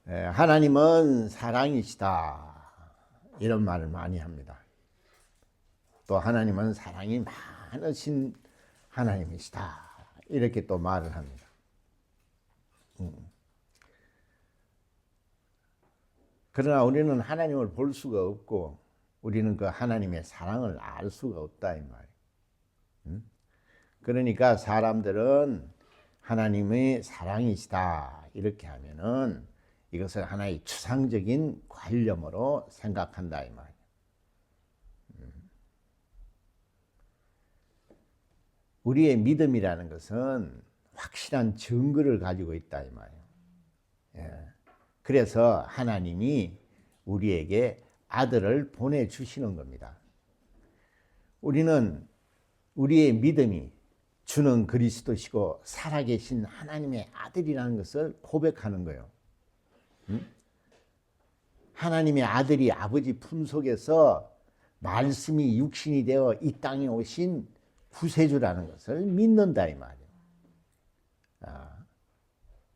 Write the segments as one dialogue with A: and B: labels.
A: 하나님은 사랑이시다. 이런 말을 많이 합니다. 또 하나님은 사랑이 많으신 하나님이시다. 이렇게 또 말을 합니다. 그러나 우리는 하나님을 볼 수가 없고 우리는 그 하나님의 사랑을 알 수가 없다 이 말이에요. 그러니까 사람들은 하나님의 사랑이시다 이렇게 하면은 이것을 하나의 추상적인 관념으로 생각한다 이 말이에요. 우리의 믿음이라는 것은 확실한 증거를 가지고 있다 이 말이에요. 그래서 하나님이 우리에게 아들을 보내주시는 겁니다. 우리는 우리의 믿음이 주는 그리스도시고 살아계신 하나님의 아들이라는 것을 고백하는 거예요. 하나님의 아들이 아버지 품속에서 말씀이 육신이 되어 이 땅에 오신 구세주라는 것을 믿는다 이 말이에요.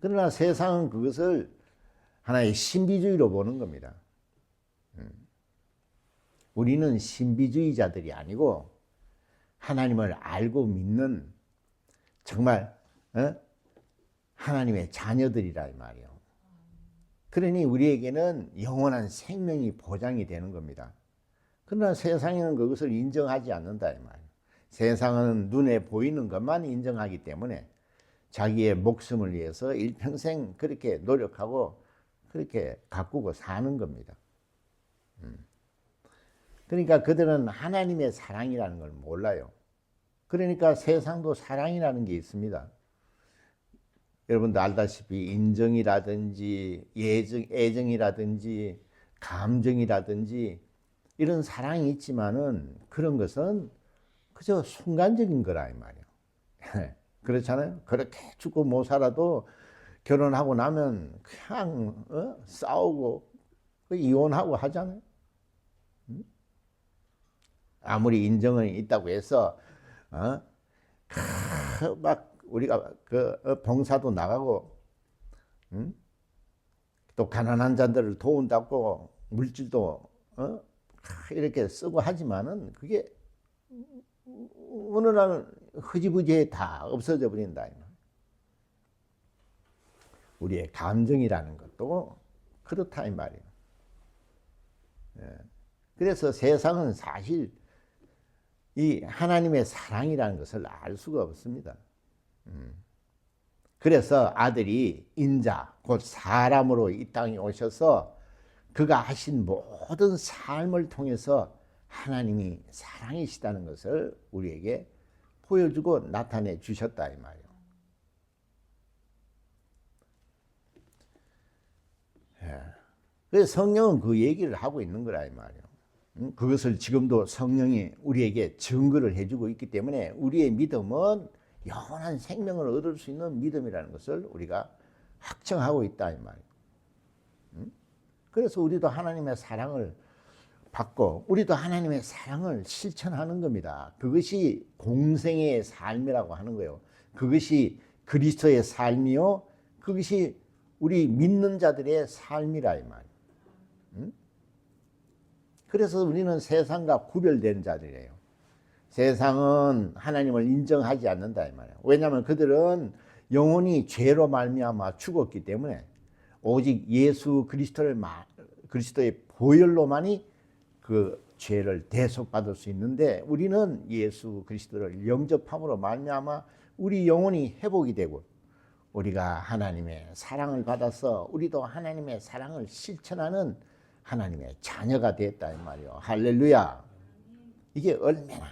A: 그러나 세상은 그것을 하나의 신비주의로 보는 겁니다. 우리는 신비주의자들이 아니고 하나님을 알고 믿는 정말 하나님의 자녀들이라 이 말이에요. 그러니 우리에게는 영원한 생명이 보장이 되는 겁니다. 그러나 세상에는 그것을 인정하지 않는다 이 말이에요. 세상은 눈에 보이는 것만 인정하기 때문에 자기의 목숨을 위해서 일평생 그렇게 노력하고 그렇게 가꾸고 사는 겁니다. 그러니까 그들은 하나님의 사랑이라는 걸 몰라요. 그러니까 세상도 사랑이라는 게 있습니다. 여러분도 알다시피 인정이라든지 애정이라든지 감정이라든지 이런 사랑이 있지만은 그런 것은 그저 순간적인 거라 이 말이에요. 그렇잖아요. 그렇게 죽고 못 살아도 결혼하고 나면 그냥 싸우고 이혼하고 하잖아요. 아무리 인정이 있다고 해서 막 우리가 그 봉사도 나가고 또 가난한 자들을 도운다고 물질도 이렇게 쓰고 하지만은 그게 어느 날 흐지부지에 다 없어져 버린다. 우리의 감정이라는 것도 그렇다 이 말이에요. 그래서 세상은 사실 이 하나님의 사랑이라는 것을 알 수가 없습니다. 그래서 아들이 인자 곧 사람으로 이 땅에 오셔서 그가 하신 모든 삶을 통해서 하나님이 사랑이시다는 것을 우리에게 보여주고 나타내 주셨다 이 말이에요. 그래서 성령은 그 얘기를 하고 있는 거라 이 말이에요. 그것을 지금도 성령이 우리에게 증거를 해주고 있기 때문에 우리의 믿음은 영원한 생명을 얻을 수 있는 믿음이라는 것을 우리가 확정하고 있다 이 말이에요. 그래서 우리도 하나님의 사랑을 받고 우리도 하나님의 사랑을 실천하는 겁니다. 그것이 공생의 삶이라고 하는 거예요. 그것이 그리스도의 삶이요 그것이 우리 믿는 자들의 삶이라 이 말이에요. 그래서 우리는 세상과 구별된 자들이에요. 세상은 하나님을 인정하지 않는다 이 말이에요. 왜냐하면 그들은 영원히 죄로 말미암아 죽었기 때문에 오직 예수 그리스도의 보혈로만이 그 죄를 대속받을 수 있는데 우리는 예수 그리스도를 영접함으로 말미암아 우리 영혼이 회복이 되고 우리가 하나님의 사랑을 받아서 우리도 하나님의 사랑을 실천하는 하나님의 자녀가 됐다 이 말이에요. 할렐루야. 이게 얼마나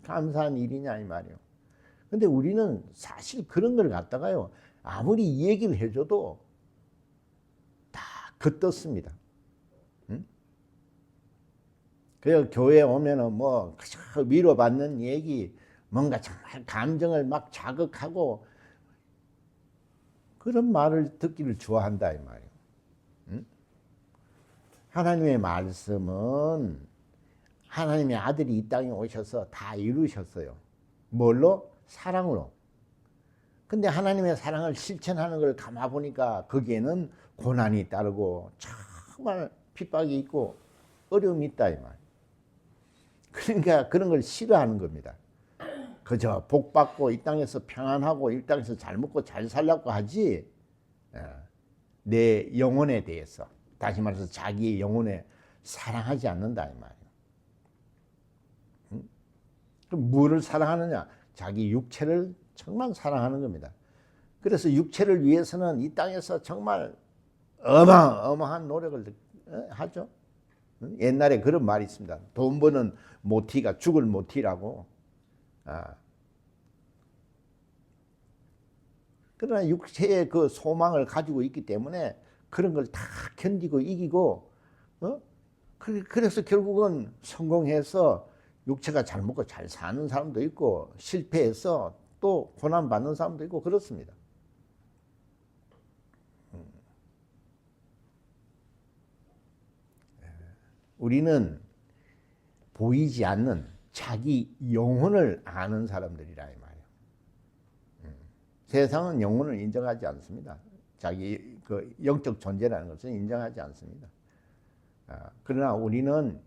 A: 감사한 일이냐 이 말이에요. 근데 우리는 사실 그런 걸 갖다가요 아무리 얘기를 해줘도 다 겉듣습니다. 그래서 교회에 오면은 뭐 위로받는 얘기 뭔가 정말 감정을 막 자극하고 그런 말을 듣기를 좋아한다 이 말이에요. 하나님의 말씀은 하나님의 아들이 이 땅에 오셔서 다 이루셨어요. 뭘로? 사랑으로. 근데 하나님의 사랑을 실천하는 걸 감아 보니까 거기에는 고난이 따르고 정말 핍박이 있고 어려움이 있다 이 말. 그러니까 그런 걸 싫어하는 겁니다. 그저 복 받고 이 땅에서 평안하고 이 땅에서 잘 먹고 잘 살라고 하지 내 영혼에 대해서, 다시 말해서 자기의 영혼에 사랑하지 않는다 이 말이에요. 그럼 뭐를 사랑하느냐? 자기 육체를 정말 사랑하는 겁니다. 그래서 육체를 위해서는 이 땅에서 정말 어마어마한 노력을 하죠. 옛날에 그런 말이 있습니다. 돈 버는 모티가 죽을 모티라고. 그러나 육체의 그 소망을 가지고 있기 때문에 그런 걸 다 견디고 이기고, 그래서 결국은 성공해서 육체가 잘 먹고 잘 사는 사람도 있고, 실패해서 또 고난 받는 사람도 있고 그렇습니다. 우리는 보이지 않는 자기 영혼을 아는 사람들이라 이 말이에요. 세상은 영혼을 인정하지 않습니다. 자기 그 영적 존재라는 것은 인정하지 않습니다. 그러나 우리는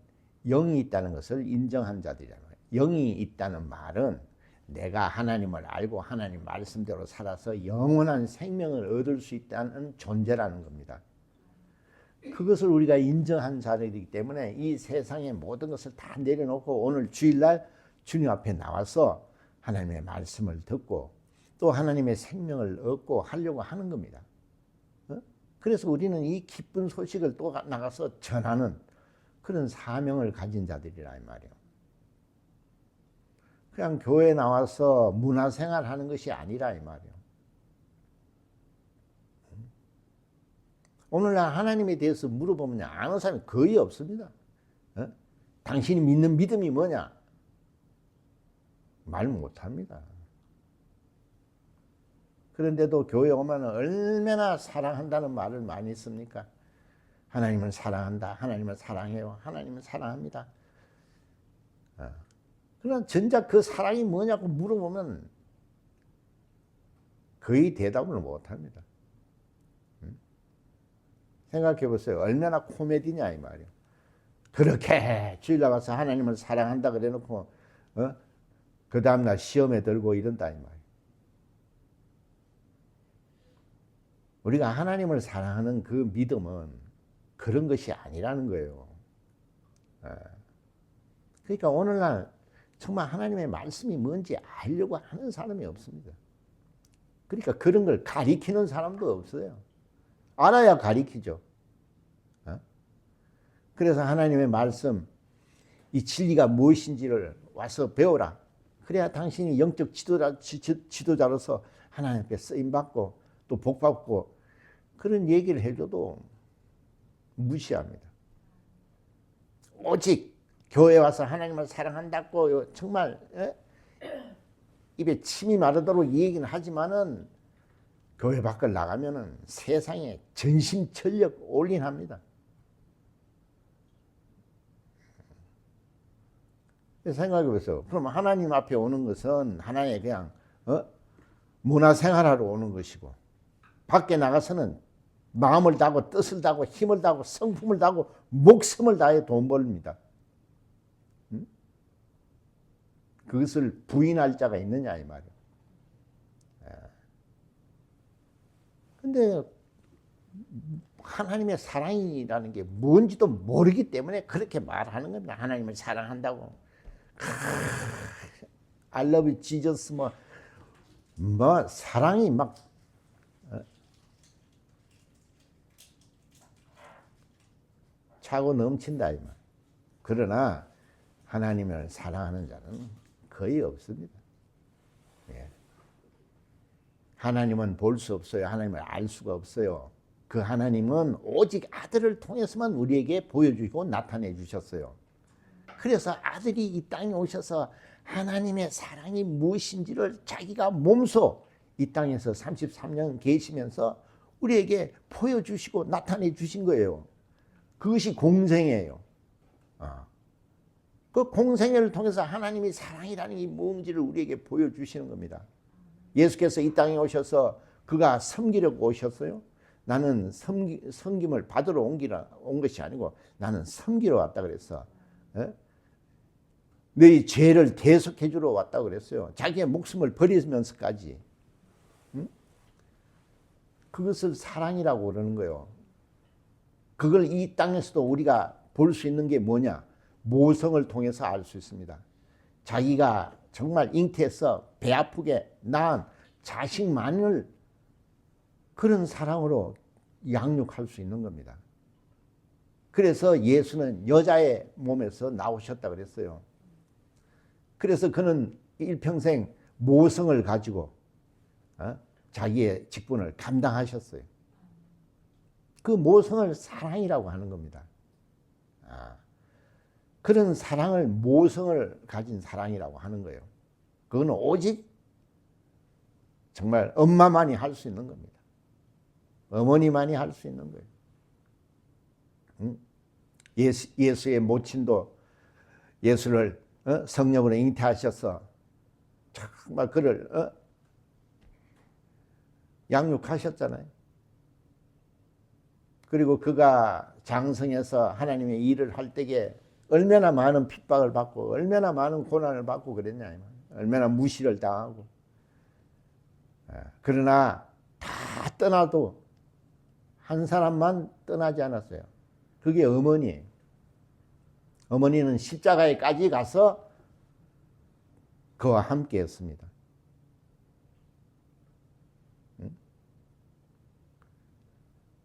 A: 영이 있다는 것을 인정한 자들이란 말이에요. 영이 있다는 말은 내가 하나님을 알고 하나님 말씀대로 살아서 영원한 생명을 얻을 수 있다는 존재라는 겁니다. 그것을 우리가 인정한 자들이기 때문에 이 세상의 모든 것을 다 내려놓고 오늘 주일날 주님 앞에 나와서 하나님의 말씀을 듣고 또 하나님의 생명을 얻고 하려고 하는 겁니다. 그래서 우리는 이 기쁜 소식을 또 나가서 전하는 그런 사명을 가진 자들이라 이 말이에요. 그냥 교회에 나와서 문화생활 하는 것이 아니라 이 말이에요. 오늘날 하나님에 대해서 물어보면 아는 사람이 거의 없습니다. 당신이 믿는 믿음이 뭐냐? 말 못합니다. 그런데도 교회 오면 얼마나 사랑한다는 말을 많이 씁니까? 하나님을 사랑한다. 하나님을 사랑해요. 하나님을 사랑합니다. 그러나 정작 그 사랑이 뭐냐고 물어보면 거의 대답을 못합니다. 생각해 보세요. 얼마나 코미디냐 이 말이에요. 그렇게 주일 나가서 하나님을 사랑한다 그래놓고 그 다음날 시험에 들고 이런다 이 말이에요. 우리가 하나님을 사랑하는 그 믿음은 그런 것이 아니라는 거예요. 그러니까 오늘날 정말 하나님의 말씀이 뭔지 알려고 하는 사람이 없습니다. 그러니까 그런 걸 가리키는 사람도 없어요. 알아야 가리키죠. 그래서 하나님의 말씀, 이 진리가 무엇인지를 와서 배워라. 그래야 당신이 영적 지도자로서 하나님 앞에 쓰임받고 또 복받고 그런 얘기를 해줘도 무시합니다. 오직 교회 와서 하나님을 사랑한다고 정말 입에 침이 마르도록 얘기는 하지만은 교회 밖을 나가면은 세상에 전심전력 올인합니다. 생각해 보세요. 그럼 하나님 앞에 오는 것은 하나의 그냥 문화생활하러 오는 것이고 밖에 나가서는 마음을 다하고 뜻을 다하고 힘을 다하고 성품을 다하고 목숨을 다해 돈 벌입니다. 그것을 부인할 자가 있느냐 이 말이에요. 근데 하나님의 사랑이라는 게 뭔지도 모르기 때문에 그렇게 말하는 겁니다. 하나님을 사랑한다고. I love Jesus 뭐 사랑이 막 차고 넘친다 이 말. 그러나 하나님을 사랑하는 자는 거의 없습니다. 하나님은 볼 수 없어요. 하나님을 알 수가 없어요. 그 하나님은 오직 아들을 통해서만 우리에게 보여주시고 나타내 주셨어요. 그래서 아들이 이 땅에 오셔서 하나님의 사랑이 무엇인지를 자기가 몸소 이 땅에서 33년 계시면서 우리에게 보여주시고 나타내 주신 거예요. 그것이 공생애예요. 그 공생애를 통해서 하나님이 사랑이라는 게 뭔지를 우리에게 보여주시는 겁니다. 예수께서 이 땅에 오셔서 그가 섬기려고 오셨어요? 나는 섬김을 받으러 온 것이 아니고 나는 섬기러 왔다 그랬어. 에? 너희 죄를 대속해 주러 왔다 그랬어요. 자기의 목숨을 버리면서까지. 응? 그것을 사랑이라고 그러는 거예요. 그걸 이 땅에서도 우리가 볼 수 있는 게 뭐냐? 모성을 통해서 알 수 있습니다. 자기가 정말 잉태해서 배 아프게 낳은 자식만을 그런 사랑으로 양육할 수 있는 겁니다. 그래서 예수는 여자의 몸에서 나오셨다 그랬어요. 그래서 그는 일평생 모성을 가지고 자기의 직분을 감당하셨어요. 그 모성을 사랑이라고 하는 겁니다. 그런 사랑을 모성을 가진 사랑이라고 하는 거예요. 그건 오직 정말 엄마만이 할 수 있는 겁니다. 어머니만이 할 수 있는 거예요. 예수의 모친도 예수를 성령으로 잉태하셔서 정말 그를 양육하셨잖아요. 그리고 그가 장성해서 하나님의 일을 할 때에 얼마나 많은 핍박을 받고 얼마나 많은 고난을 받고 그랬냐, 얼마나 무시를 당하고. 그러나 다 떠나도 한 사람만 떠나지 않았어요. 그게 어머니예요. 어머니는 십자가에까지 가서 그와 함께 했습니다.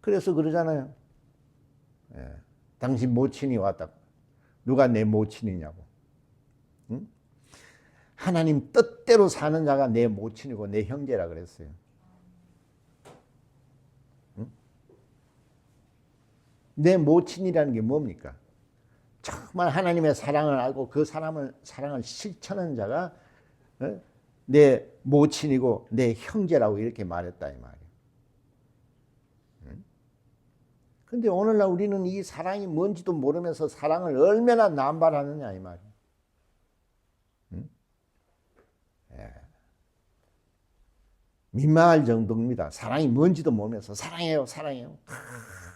A: 그래서 그러잖아요. 당신 모친이 왔다. 누가 내 모친이냐고. 응? 하나님 뜻대로 사는 자가 내 모친이고 내 형제라 그랬어요. 응? 내 모친이라는 게 뭡니까? 정말 하나님의 사랑을 알고 그 사랑을 실천하는 자가 내 모친이고 내 형제라고 이렇게 말했다 이 말이에요. 근데 오늘날 우리는 이 사랑이 뭔지도 모르면서 사랑을 얼마나 남발하느냐 이 말이에요. 민망할 정도입니다. 사랑이 뭔지도 모르면서 사랑해요, 사랑해요.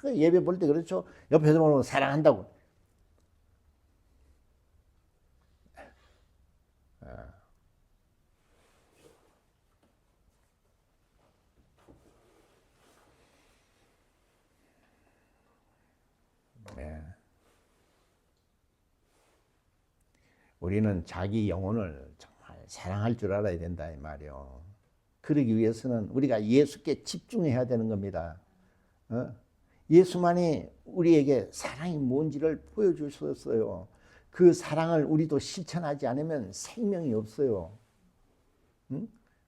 A: 예배 볼 때 그렇죠. 옆에서 보면 사랑한다고. 우리는 자기 영혼을 정말 사랑할 줄 알아야 된다 이 말이요. 그러기 위해서는 우리가 예수께 집중해야 되는 겁니다. 예수만이 우리에게 사랑이 뭔지를 보여주셨어요. 그 사랑을 우리도 실천하지 않으면 생명이 없어요.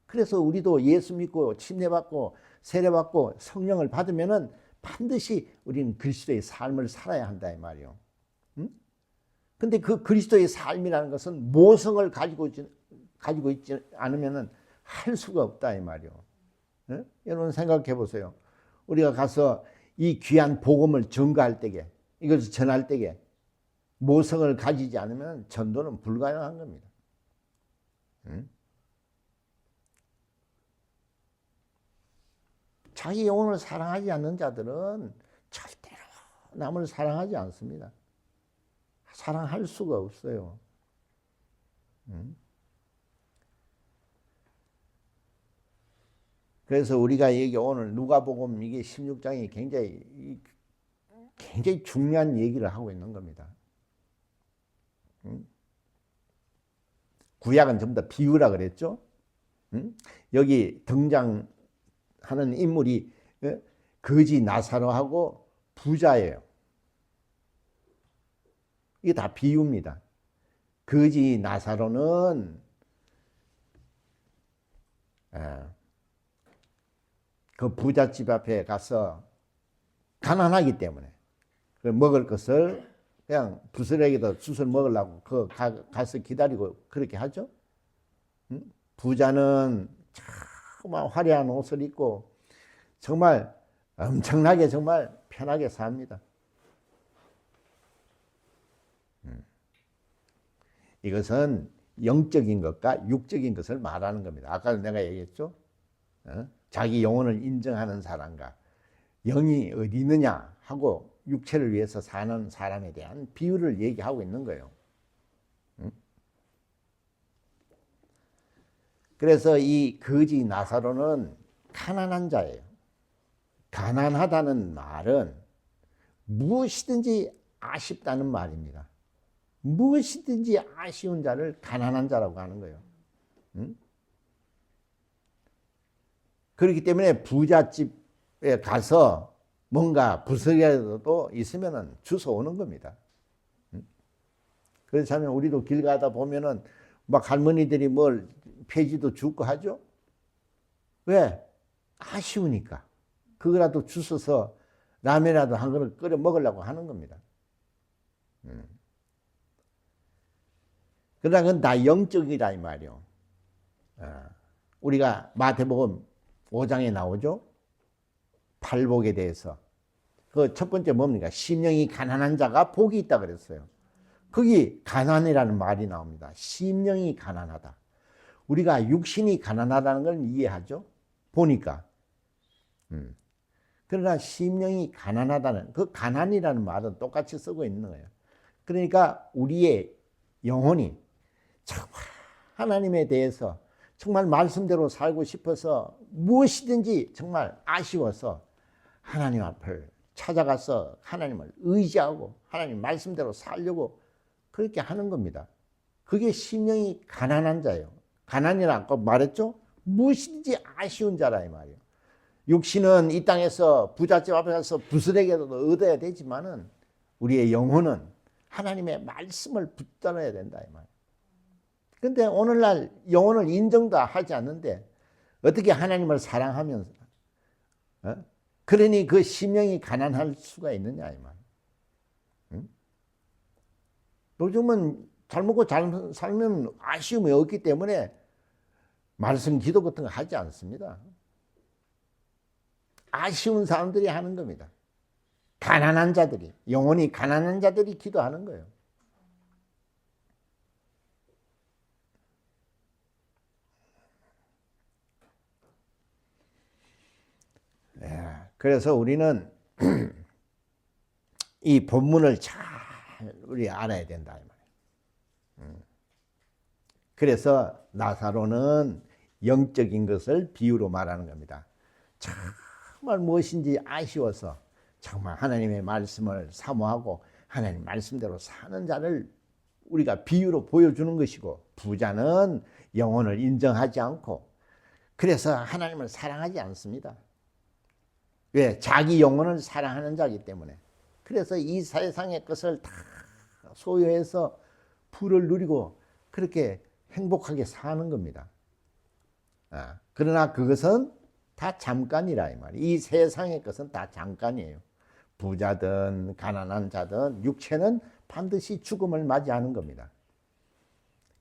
A: 그래서 우리도 예수 믿고 침례받고 세례받고 성령을 받으면은 반드시 우리는 그리스도의 삶을 살아야 한다 이 말이요. 근데 그 그리스도의 삶이라는 것은 모성을 가지고 있지 않으면은 할 수가 없다 이 말이요. 여러분 생각해 보세요. 우리가 가서 이 귀한 복음을 전가할 때에 이것을 전할 때에 모성을 가지지 않으면 전도는 불가능한 겁니다. 자기 영혼을 사랑하지 않는 자들은 절대로 남을 사랑하지 않습니다. 사랑할 수가 없어요. 그래서 우리가 여기 오늘 누가복음 이게 16장이 굉장히 중요한 얘기를 하고 있는 겁니다. 구약은 전부 다 비유라 그랬죠. 여기 등장하는 인물이 거지 나사로하고 부자예요. 이게 다 비유입니다. 거지 나사로는 그 부잣집 앞에 가서 가난하기 때문에 먹을 것을 그냥 부스러기도 주워 먹으려고 가서 기다리고 그렇게 하죠. 부자는 정말 화려한 옷을 입고 정말 엄청나게 정말 편하게 삽니다. 이것은 영적인 것과 육적인 것을 말하는 겁니다. 아까 내가 얘기했죠. 자기 영혼을 인정하는 사람과 영이 어디 있느냐 하고 육체를 위해서 사는 사람에 대한 비유를 얘기하고 있는 거예요. 그래서 이 거지 나사로는 가난한 자예요. 가난하다는 말은 무엇이든지 아쉽다는 말입니다. 무엇이든지 아쉬운 자를 가난한 자라고 하는 거예요. 그렇기 때문에 부잣집에 가서 뭔가 부석이라도 있으면 주워오는 겁니다. 그렇다면 우리도 길 가다 보면은 막 할머니들이 뭘 폐지도 주고 하죠? 왜? 아쉬우니까. 그거라도 주워서 라면이라도 한 그릇 끓여 먹으려고 하는 겁니다. 그러나 그건 다 영적이라 이 말이요. 우리가 마태복음 5장에 나오죠? 팔복에 대해서. 그 첫 번째 뭡니까? 심령이 가난한 자가 복이 있다 그랬어요. 거기 가난이라는 말이 나옵니다. 심령이 가난하다. 우리가 육신이 가난하다는 걸 이해하죠? 보니까. 그러나 심령이 가난하다는 그 가난이라는 말은 똑같이 쓰고 있는 거예요. 그러니까 우리의 영혼이 정말 하나님에 대해서 정말 말씀대로 살고 싶어서 무엇이든지 정말 아쉬워서 하나님 앞을 찾아가서 하나님을 의지하고 하나님 말씀대로 살려고 그렇게 하는 겁니다. 그게 심령이 가난한 자예요. 가난이라고 말했죠? 무엇이든지 아쉬운 자라 이 말이에요. 육신은 이 땅에서 부잣집 앞에 가서 부스레기라도 얻어야 되지만은 우리의 영혼은 하나님의 말씀을 붙들어야 된다 이 말이에요. 근데 오늘날 영혼을 인정도 하지 않는데 어떻게 하나님을 사랑하면서 그러니 그 심령이 가난할 수가 있느냐 이 말이에요. 요즘은 잘 먹고 잘 살면 아쉬움이 없기 때문에 말씀 기도 같은 거 하지 않습니다. 아쉬운 사람들이 하는 겁니다. 가난한 자들이, 영혼이 가난한 자들이 기도하는 거예요. 그래서 우리는 이 본문을 잘 우리 알아야 된다 이 말이에요. 그래서 나사로는 영적인 것을 비유로 말하는 겁니다. 정말 무엇인지 아쉬워서 정말 하나님의 말씀을 사모하고 하나님 말씀대로 사는 자를 우리가 비유로 보여주는 것이고, 부자는 영혼을 인정하지 않고 그래서 하나님을 사랑하지 않습니다. 왜? 자기 영혼을 사랑하는 자이기 때문에. 그래서 이 세상의 것을 다 소유해서 부를 누리고 그렇게 행복하게 사는 겁니다. 그러나 그것은 다 잠깐이라 이 말이에요. 이 세상의 것은 다 잠깐이에요. 부자든 가난한 자든 육체는 반드시 죽음을 맞이하는 겁니다.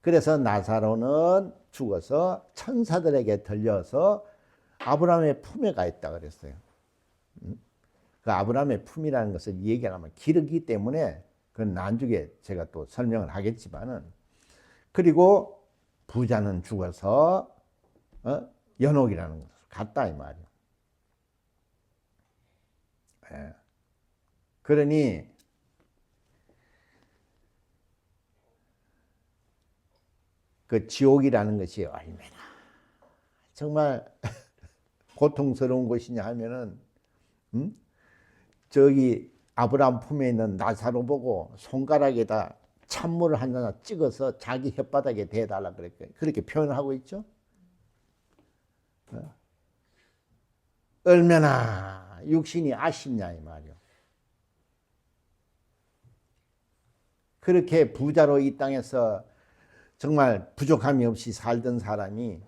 A: 그래서 나사로는 죽어서 천사들에게 들려서 아브라함의 품에 가 있다 그랬어요. 그 아브라함의 품이라는 것을 얘기하면 길기 때문에 그건 나중에 제가 또 설명을 하겠지만은, 그리고 부자는 죽어서 연옥이라는 것을 갔다 이 말이에요. 그러니 그 지옥이라는 것이 얼마나 정말 고통스러운 곳이냐 하면은 저기 아브라함 품에 있는 나사로 보고 손가락에다 찬물을 하나 찍어서 자기 혓바닥에 대달라 그렇게 표현을 하고 있죠. 얼마나 육신이 아쉽냐 이 말이요. 그렇게 부자로 이 땅에서 정말 부족함이 없이 살던 사람이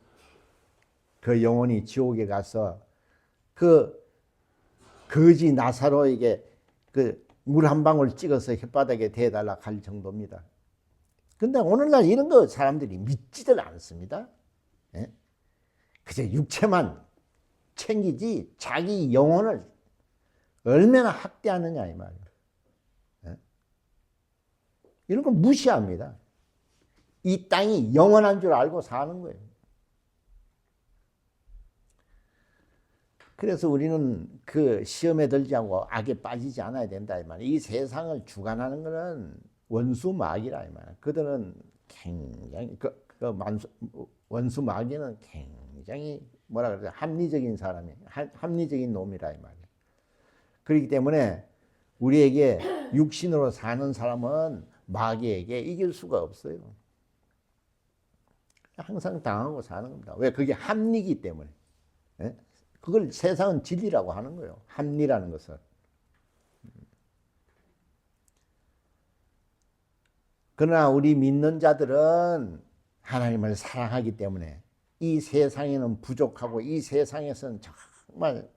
A: 그 영혼이 지옥에 가서 그 거지 나사로에게 그 물 한 방울 찍어서 혓바닥에 대달라 할 정도입니다. 근데 오늘날 이런 거 사람들이 믿지들 않습니다. 예? 그저 육체만 챙기지 자기 영혼을 얼마나 학대하느냐 이 말이에요. 예? 이런 걸 무시합니다. 이 땅이 영원한 줄 알고 사는 거예요. 그래서 우리는 그 시험에 들지 않고 악에 빠지지 않아야 된다 이 말이에요. 이 세상을 주관하는 것은 원수 마귀라 이 말이에요. 그들은 굉장히 원수 마귀는 굉장히 뭐라 그러죠? 합리적인 사람이 합리적인 놈이라 이 말이에요. 그렇기 때문에 우리에게 육신으로 사는 사람은 마귀에게 이길 수가 없어요. 항상 당하고 사는 겁니다. 왜? 그게 합리이기 때문에. 예? 그걸 세상은 진리라고 하는 거예요. 합리라는 것을. 그러나 우리 믿는 자들은 하나님을 사랑하기 때문에 이 세상에는 부족하고 이 세상에서는 정말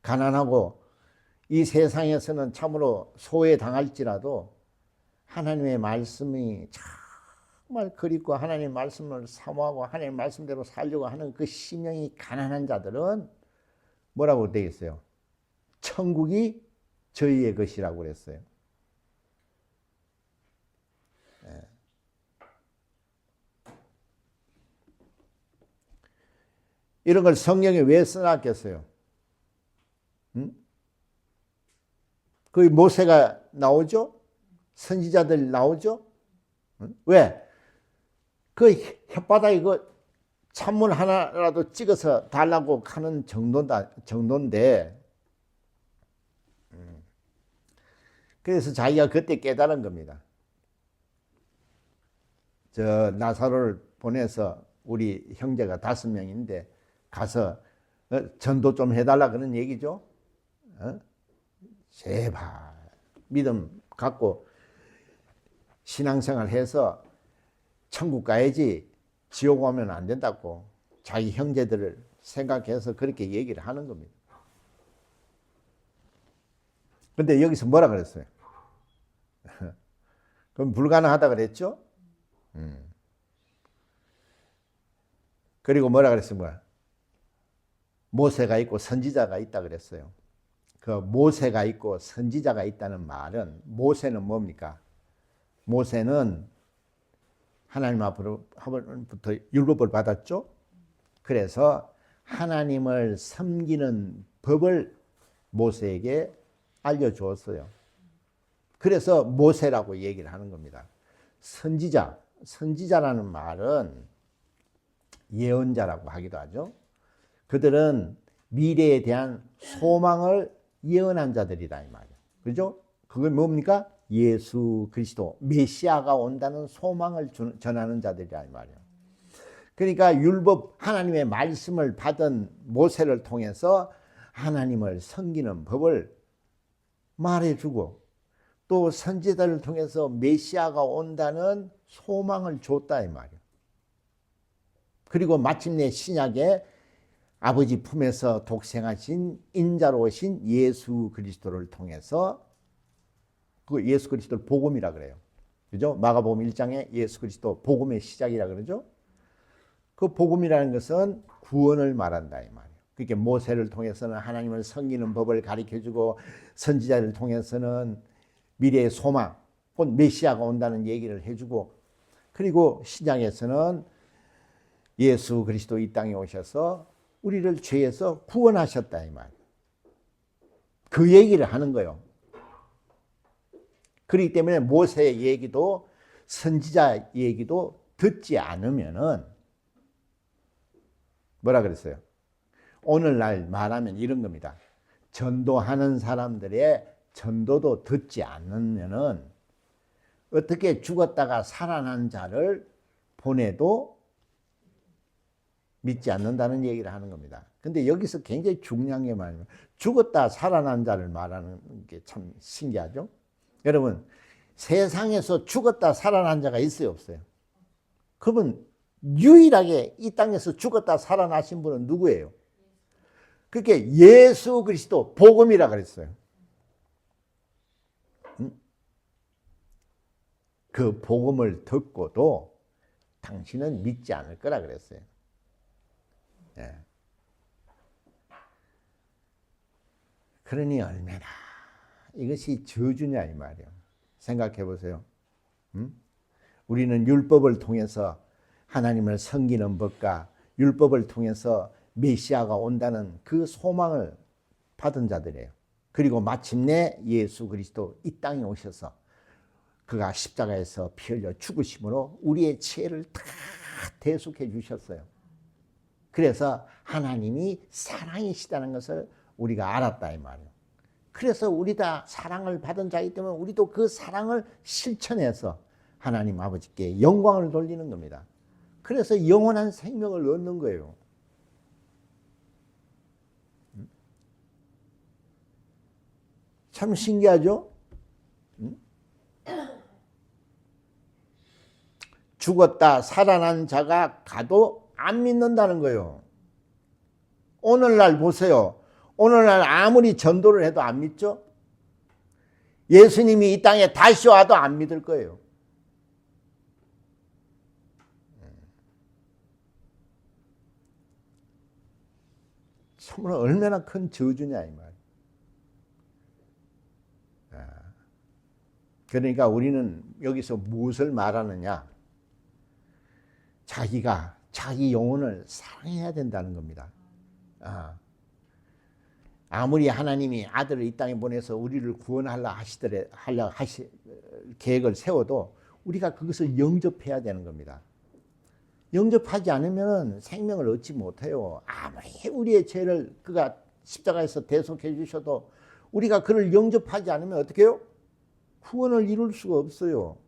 A: 가난하고 이 세상에서는 참으로 소외당할지라도 하나님의 말씀이 정말 그립고 하나님의 말씀을 사모하고 하나님의 말씀대로 살려고 하는 그 심령이 가난한 자들은 뭐라고 되어 있어요? 천국이 저희의 것이라고 그랬어요. 네. 이런 걸 성경에 왜 써놨겠어요? 응? 거기 모세가 나오죠? 선지자들 나오죠? 응? 왜? 그 혓바닥에 그 찬물 하나라도 찍어서 달라고 하는 정도인데, 그래서 자기가 그때 깨달은 겁니다. 저 나사로를 보내서 우리 형제가 5명인데 가서 전도 좀 해달라 그런 얘기죠. 제발 믿음 갖고 신앙생활 해서 천국 가야지 지옥 오면 안 된다고 자기 형제들을 생각해서 그렇게 얘기를 하는 겁니다. 근데 여기서 뭐라 그랬어요? 그럼 불가능하다 그랬죠? 그리고 뭐라 그랬어요? 뭐야? 모세가 있고 선지자가 있다 그랬어요. 그 모세가 있고 선지자가 있다는 말은 모세는 뭡니까? 모세는 하나님 앞으로부터 율법을 받았죠. 그래서 하나님을 섬기는 법을 모세에게 알려주었어요. 그래서 모세라고 얘기를 하는 겁니다. 선지자라는 말은 예언자라고 하기도 하죠. 그들은 미래에 대한 소망을 예언한 자들이다 이 말이에요. 그죠? 그게 뭡니까? 예수 그리스도 메시아가 온다는 소망을 전하는 자들이라 이 말이에요. 그러니까 율법 하나님의 말씀을 받은 모세를 통해서 하나님을 섬기는 법을 말해주고 또 선지자를 통해서 메시아가 온다는 소망을 줬다 이 말이에요. 그리고 마침내 신약에 아버지 품에서 독생하신 인자로 오신 예수 그리스도를 통해서 그 예수 그리스도를 복음이라 그래요. 그죠? 마가복음 1장에 예수 그리스도 복음의 시작이라 그러죠. 그 복음이라는 것은 구원을 말한다 이 말이에요. 그러니까 모세를 통해서는 하나님을 섬기는 법을 가르쳐주고 선지자를 통해서는 미래의 소망, 곧 메시아가 온다는 얘기를 해주고 그리고 신약에서는 예수 그리스도 이 땅에 오셔서 우리를 죄에서 구원하셨다 이 말이에요. 그 얘기를 하는 거예요. 그렇기 때문에 모세의 얘기도 선지자 얘기도 듣지 않으면은 뭐라 그랬어요? 오늘날 말하면 이런 겁니다. 전도하는 사람들의 전도도 듣지 않으면은 어떻게 죽었다가 살아난 자를 보내도 믿지 않는다는 얘기를 하는 겁니다. 근데 여기서 굉장히 중요한 게 말이에요. 죽었다 살아난 자를 말하는 게 참 신기하죠? 여러분, 세상에서 죽었다 살아난 자가 있어요, 없어요? 그러면 유일하게 이 땅에서 죽었다 살아나신 분은 누구예요? 그게 예수 그리스도 복음이라 그랬어요. 그 복음을 듣고도 당신은 믿지 않을 거라 그랬어요. 예. 그러니 얼마나 이것이 저주냐 이 말이에요. 생각해 보세요. 우리는 율법을 통해서 하나님을 섬기는 법과 율법을 통해서 메시아가 온다는 그 소망을 받은 자들이에요. 그리고 마침내 예수 그리스도 이 땅에 오셔서 그가 십자가에서 피 흘려 죽으심으로 우리의 죄를 다 대속해 주셨어요. 그래서 하나님이 사랑이시다는 것을 우리가 알았다 이 말이에요. 그래서 우리 다 사랑을 받은 자이기 때문에 우리도 그 사랑을 실천해서 하나님 아버지께 영광을 돌리는 겁니다. 그래서 영원한 생명을 얻는 거예요. 참 신기하죠? 죽었다 살아난 자가 가도 안 믿는다는 거예요. 오늘날 보세요. 오늘날 아무리 전도를 해도 안 믿죠? 예수님이 이 땅에 다시 와도 안 믿을 거예요. 참으로 얼마나 큰 저주냐 이 말. 그러니까 우리는 여기서 무엇을 말하느냐? 자기가 자기 영혼을 사랑해야 된다는 겁니다. 아무리 하나님이 아들을 이 땅에 보내서 우리를 구원하려 계획을 세워도 우리가 그것을 영접해야 되는 겁니다. 영접하지 않으면 생명을 얻지 못해요. 아무리 우리의 죄를 그가 십자가에서 대속해 주셔도 우리가 그를 영접하지 않으면 어떻게 해요? 구원을 이룰 수가 없어요.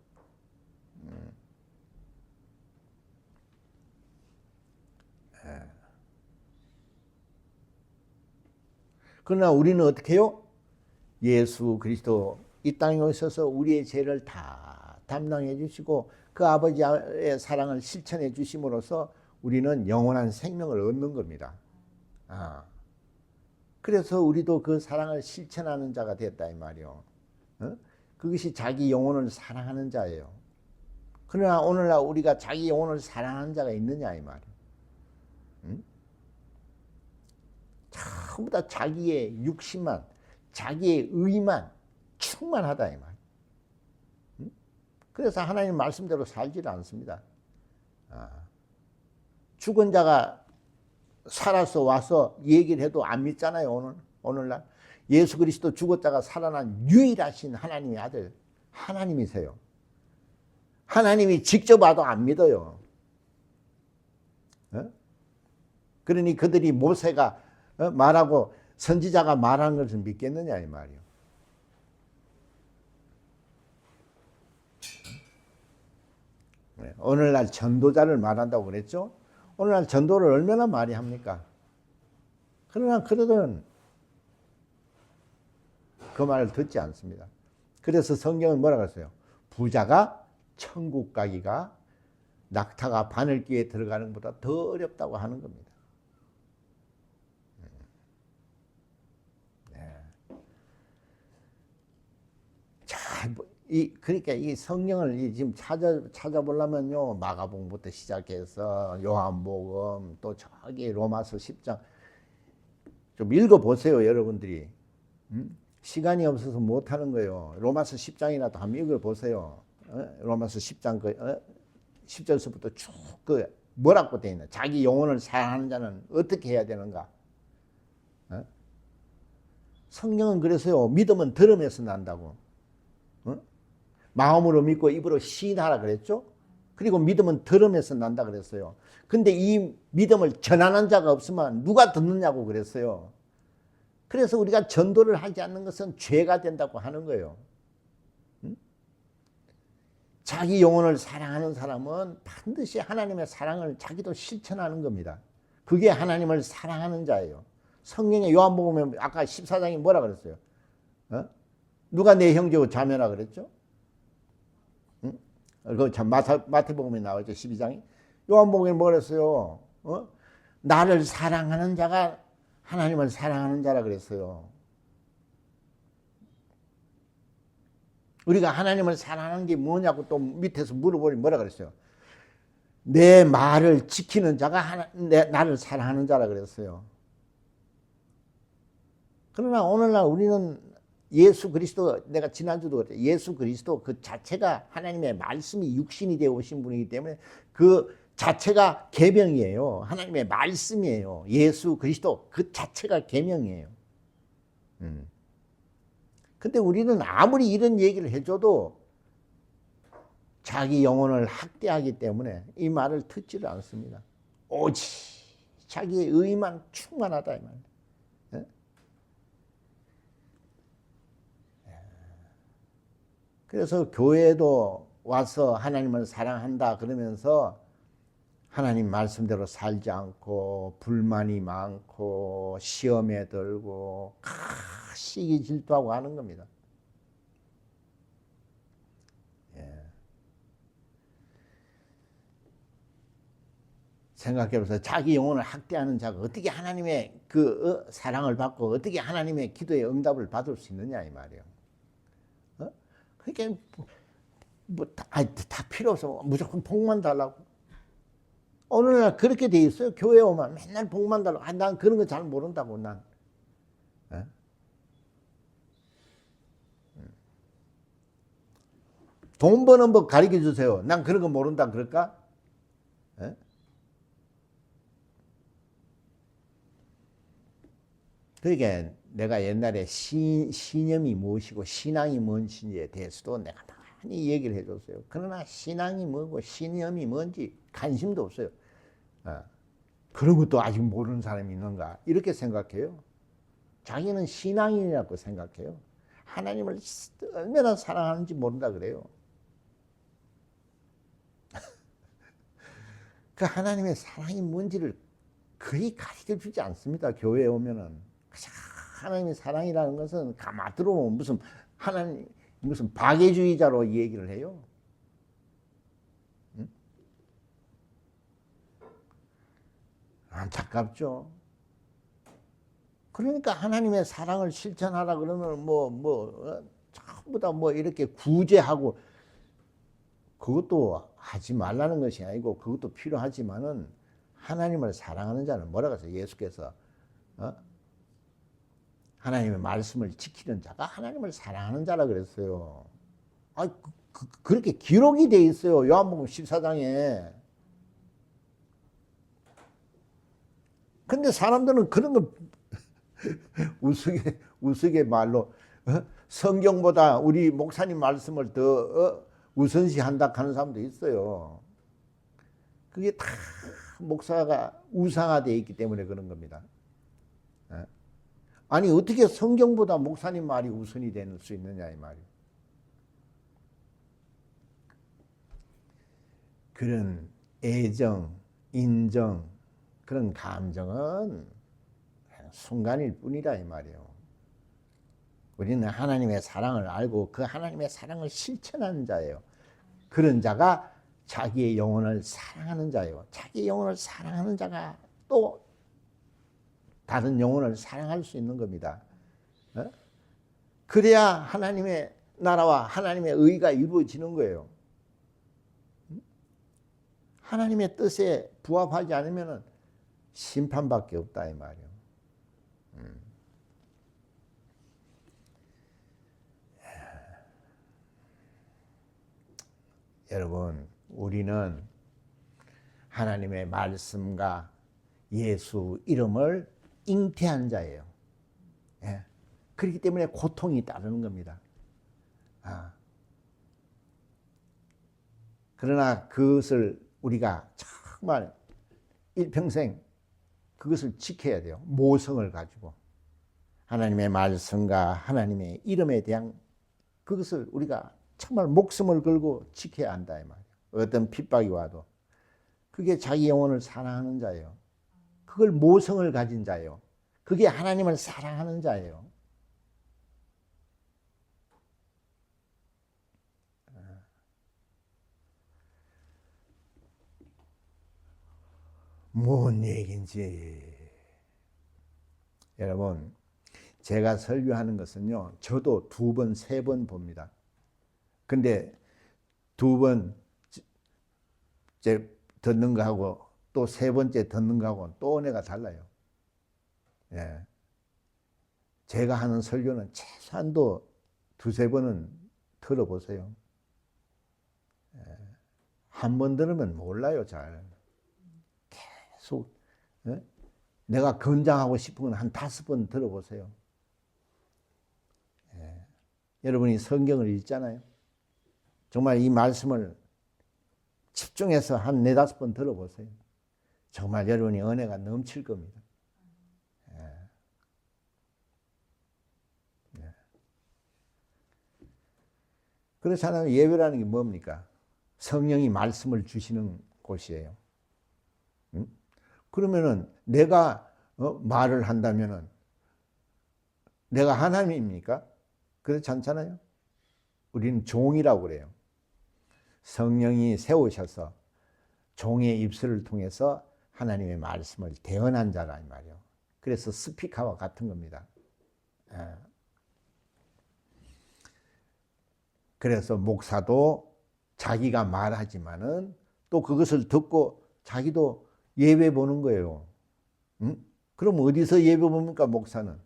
A: 그러나 우리는 어떻게 해요? 예수 그리스도 이 땅에 오셔서 우리의 죄를 다 담당해 주시고 그 아버지의 사랑을 실천해 주심으로써 우리는 영원한 생명을 얻는 겁니다. 그래서 우리도 그 사랑을 실천하는 자가 됐다 이 말이요. 그것이 자기 영혼을 사랑하는 자예요. 그러나 오늘날 우리가 자기 영혼을 사랑하는 자가 있느냐 이 말이요. 전부 다 자기의 육신만, 자기의 의만 충만하다 이 말. 그래서 하나님 말씀대로 살지를 않습니다. 죽은 자가 살아서 와서 얘기를 해도 안 믿잖아요. 오늘날 예수 그리스도 죽었다가 살아난 유일하신 하나님의 아들 하나님이세요. 하나님이 직접 와도 안 믿어요. 그러니 그들이 모세가 말하고 선지자가 말하는 것을 믿겠느냐 이 말이요. 오늘날 전도자를 말한다고 그랬죠. 오늘날 전도를 얼마나 많이 합니까? 그러나 그들은 그 말을 듣지 않습니다. 그래서 성경은 뭐라고 했어요? 부자가 천국 가기가 낙타가 바늘귀에 들어가는 것보다 더 어렵다고 하는 겁니다. 그러니까 이 성경을 지금 찾아보려면요, 마가복음부터 시작해서 요한복음 또 저기 로마서 10장 좀 읽어보세요, 여러분들이. 시간이 없어서 못하는 거예요. 로마서 10장이라도 한번 읽어보세요. 로마서 10장 10절서부터 쭉 뭐라고 되어 있나? 자기 영혼을 사랑하는 자는 어떻게 해야 되는가? 성경은 그래서요, 믿음은 들음에서 난다고. 마음으로 믿고 입으로 시인하라 그랬죠. 그리고 믿음은 들음에서 난다 그랬어요. 근데 이 믿음을 전하는 자가 없으면 누가 듣느냐고 그랬어요. 그래서 우리가 전도를 하지 않는 것은 죄가 된다고 하는 거예요. 자기 영혼을 사랑하는 사람은 반드시 하나님의 사랑을 자기도 실천하는 겁니다. 그게 하나님을 사랑하는 자예요. 성경에 요한복음에 아까 14장이 뭐라 그랬어요? 누가 내 형제고 자매라 그랬죠? 그 참 마태복음에 나오죠. 12장이. 요한복음에 뭐라 그랬어요? 나를 사랑하는 자가 하나님을 사랑하는 자라 그랬어요. 우리가 하나님을 사랑하는 게 뭐냐고 또 밑에서 물어보니 뭐라 그랬어요? 내 말을 지키는 자가 나를 사랑하는 자라 그랬어요. 그러나 오늘날 우리는 예수 그리스도, 내가 지난주도 그랬죠. 예수 그리스도 그 자체가 하나님의 말씀이 육신이 되어 오신 분이기 때문에 그 자체가 계명이에요. 하나님의 말씀이에요. 예수 그리스도 그 자체가 계명이에요. 근데 우리는 아무리 이런 얘기를 해줘도 자기 영혼을 학대하기 때문에 이 말을 듣지를 않습니다. 오직 자기의 의만 충만하다 이 말이에요. 그래서 교회도 와서 하나님을 사랑한다 그러면서 하나님 말씀대로 살지 않고 불만이 많고 시험에 들고 시기 질투하고 하는 겁니다. 생각해보세요. 자기 영혼을 학대하는 자가 어떻게 하나님의 그 사랑을 받고 어떻게 하나님의 기도의 응답을 받을 수 있느냐 이 말이에요. 그러니까 다 필요 없어. 무조건 복만 달라고. 어느 날 그렇게 돼 있어요. 교회 오면 맨날 복만 달라고. 난 그런 거 잘 모른다고 난. 돈 버는 법 가르쳐 주세요. 난 그런 거 모른다 그럴까? 그러니까 내가 옛날에 신념이 무엇이고 신앙이 뭔지에 대해서도 내가 많이 얘기를 해줬어요. 그러나 신앙이 뭐고 신념이 뭔지 관심도 없어요. 그런 것도 아직 모르는 사람이 있는가 이렇게 생각해요. 자기는 신앙인이라고 생각해요. 하나님을 얼마나 사랑하는지 모른다 그래요. 그 하나님의 사랑이 뭔지를 거의 가르쳐 주지 않습니다. 교회에 오면은. 하나님의 사랑이라는 것은 가만 들어보면 무슨 하나님 무슨 박애주의자로 얘기를 해요. 응? 안타깝죠. 그러니까 하나님의 사랑을 실천하라 그러면 전부 다 이렇게 구제하고 그것도 하지 말라는 것이 아니고 그것도 필요하지만은 하나님을 사랑하는 자는 뭐라고 했어요? 예수께서 하나님의 말씀을 지키는 자가 하나님을 사랑하는 자라 그랬어요. 그렇게 기록이 돼 있어요. 요한복음 14장에. 근데 사람들은 그런 걸 우스개 말로 성경보다 우리 목사님 말씀을 더 우선시한다 하는 사람도 있어요. 그게 다 목사가 우상화되어 있기 때문에 그런 겁니다. 아니 어떻게 성경보다 목사님 말이 우선이 될 수 있느냐 이 말이에요. 그런 애정, 인정, 그런 감정은 순간일 뿐이다 이 말이에요. 우리는 하나님의 사랑을 알고 그 하나님의 사랑을 실천하는 자예요. 그런 자가 자기의 영혼을 사랑하는 자예요. 자기의 영혼을 사랑하는 자가 또 다른 영혼을 사랑할 수 있는 겁니다. 그래야 하나님의 나라와 하나님의 의가 이루어지는 거예요. 하나님의 뜻에 부합하지 않으면 심판밖에 없다 이 말이에요. 여러분, 우리는 하나님의 말씀과 예수 이름을 잉태한 자예요. 그렇기 때문에 고통이 따르는 겁니다. 그러나 그것을 우리가 정말 일평생 그것을 지켜야 돼요. 모성을 가지고 하나님의 말씀과 하나님의 이름에 대한 그것을 우리가 정말 목숨을 걸고 지켜야 한다 이 말이에요. 어떤 핍박이 와도 그게 자기 영혼을 사랑하는 자예요. 그걸 모성을 가진 자예요. 그게 하나님을 사랑하는 자예요. 뭔 얘기인지. 여러분, 제가 설교하는 것은요, 저도 2번, 3번 봅니다. 근데 2번 듣는 거하고 또 3번째 듣는 거하고 또 은혜가 달라요. 제가 하는 설교는 최소 최소한도 두세 번은 들어보세요. 한 번 들으면 몰라요, 잘. 계속 내가 권장하고 싶은 건 한 5번 들어보세요. 여러분이 성경을 읽잖아요. 정말 이 말씀을 집중해서 한 4-5번 들어보세요. 정말 여러분이 은혜가 넘칠 겁니다. 그렇잖아요. 예배라는 게 뭡니까? 성령이 말씀을 주시는 곳이에요. 그러면은 내가 말을 한다면은 내가 하나님입니까? 그렇지 않잖아요. 우리는 종이라고 그래요. 성령이 세우셔서 종의 입술을 통해서 하나님의 말씀을 대언한 자라 이 말이에요. 그래서 스피커와 같은 겁니다. 그래서 목사도 자기가 말하지만은 또 그것을 듣고 자기도 예배 보는 거예요. 그럼 어디서 예배 봅니까, 목사는?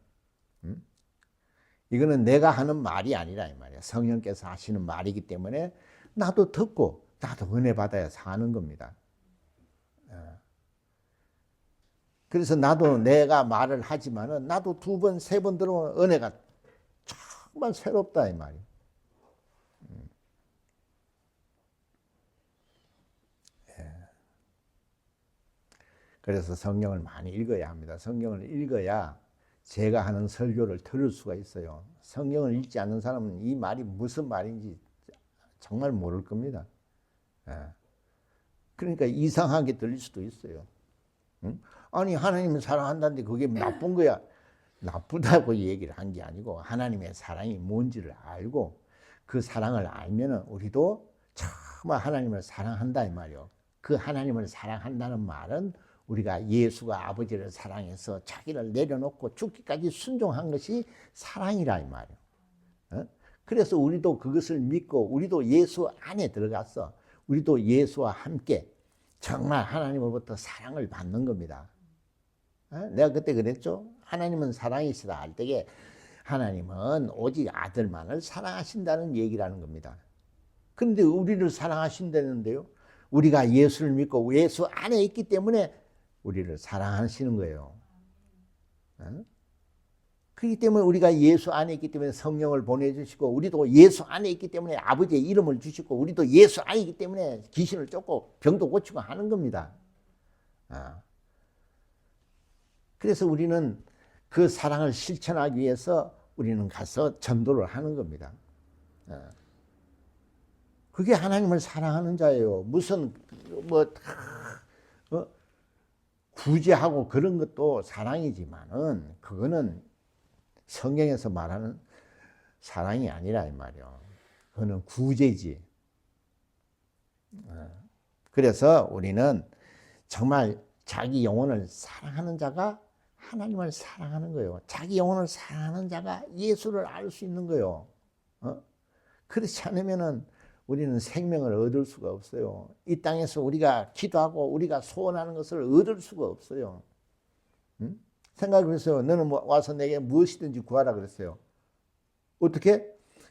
A: 이거는 내가 하는 말이 아니라 이 말이야. 성령께서 하시는 말이기 때문에 나도 듣고 나도 은혜 받아야 사는 겁니다. 그래서 나도 내가 말을 하지만은 나도 2번, 3번 들어오면 은혜가 정말 새롭다 이 말이야. 그래서 성경을 많이 읽어야 합니다. 성경을 읽어야 제가 하는 설교를 들을 수가 있어요. 성경을 읽지 않는 사람은 이 말이 무슨 말인지 정말 모를 겁니다. 그러니까 이상하게 들릴 수도 있어요. 아니 하나님을 사랑한다는데 그게 나쁜 거야. 나쁘다고 얘기를 한 게 아니고 하나님의 사랑이 뭔지를 알고 그 사랑을 알면은 우리도 정말 하나님을 사랑한다 이 말이요. 그 하나님을 사랑한다는 말은 우리가 예수가 아버지를 사랑해서 자기를 내려놓고 죽기까지 순종한 것이 사랑이라 이 말이에요. 그래서 우리도 그것을 믿고 우리도 예수 안에 들어가서 우리도 예수와 함께 정말 하나님으로부터 사랑을 받는 겁니다. 내가 그때 그랬죠. 하나님은 사랑이시다 할 때에 하나님은 오직 아들만을 사랑하신다는 얘기라는 겁니다. 그런데 우리를 사랑하신다는데요. 우리가 예수를 믿고 예수 안에 있기 때문에 우리를 사랑하시는 거예요. 그렇기 때문에 우리가 예수 안에 있기 때문에 성령을 보내주시고 우리도 예수 안에 있기 때문에 아버지의 이름을 주시고 우리도 예수 안에 있기 때문에 귀신을 쫓고 병도 고치고 하는 겁니다. 그래서 우리는 그 사랑을 실천하기 위해서 우리는 가서 전도를 하는 겁니다. 그게 하나님을 사랑하는 자예요. 무슨 구제하고 그런 것도 사랑이지만은 그거는 성경에서 말하는 사랑이 아니라 이 말이요. 그거는 구제지. 그래서 우리는 정말 자기 영혼을 사랑하는 자가 하나님을 사랑하는 거예요. 자기 영혼을 사랑하는 자가 예수를 알 수 있는 거예요. 그렇지 않으면은 우리는 생명을 얻을 수가 없어요. 이 땅에서 우리가 기도하고 우리가 소원하는 것을 얻을 수가 없어요. 생각해 보세요. 너는 와서 내게 무엇이든지 구하라 그랬어요. 어떻게?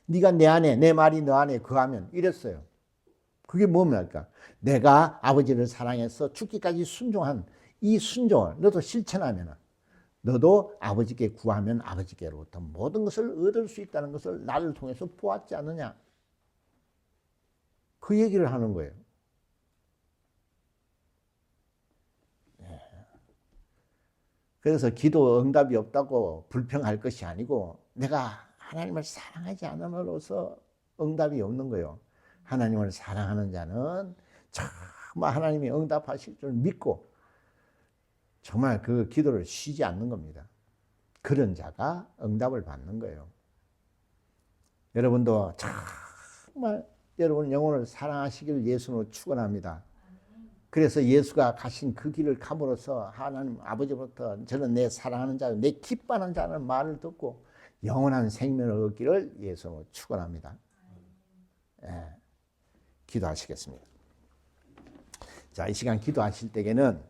A: 네가 내 안에, 내 말이 너 안에 거하면 이랬어요. 그게 뭡니까? 내가 아버지를 사랑해서 죽기까지 순종한 이 순종을 너도 실천하면 너도 아버지께 구하면 아버지께로부터 모든 것을 얻을 수 있다는 것을 나를 통해서 보았지 않느냐? 그 얘기를 하는 거예요. 그래서 기도 응답이 없다고 불평할 것이 아니고 내가 하나님을 사랑하지 않음으로써 응답이 없는 거예요. 하나님을 사랑하는 자는 정말 하나님이 응답하실 줄 믿고 정말 그 기도를 쉬지 않는 겁니다. 그런 자가 응답을 받는 거예요. 여러분도 정말 여러분 영혼을 사랑하시기를 예수로 축원합니다. 그래서 예수가 가신 그 길을 감으로써 하나님 아버지부터 저는 내 사랑하는 자, 내 기뻐하는 자는 말을 듣고 영원한 생명을 얻기를 예수로 축원합니다. 기도하시겠습니다. 자, 이 시간 기도하실 때에는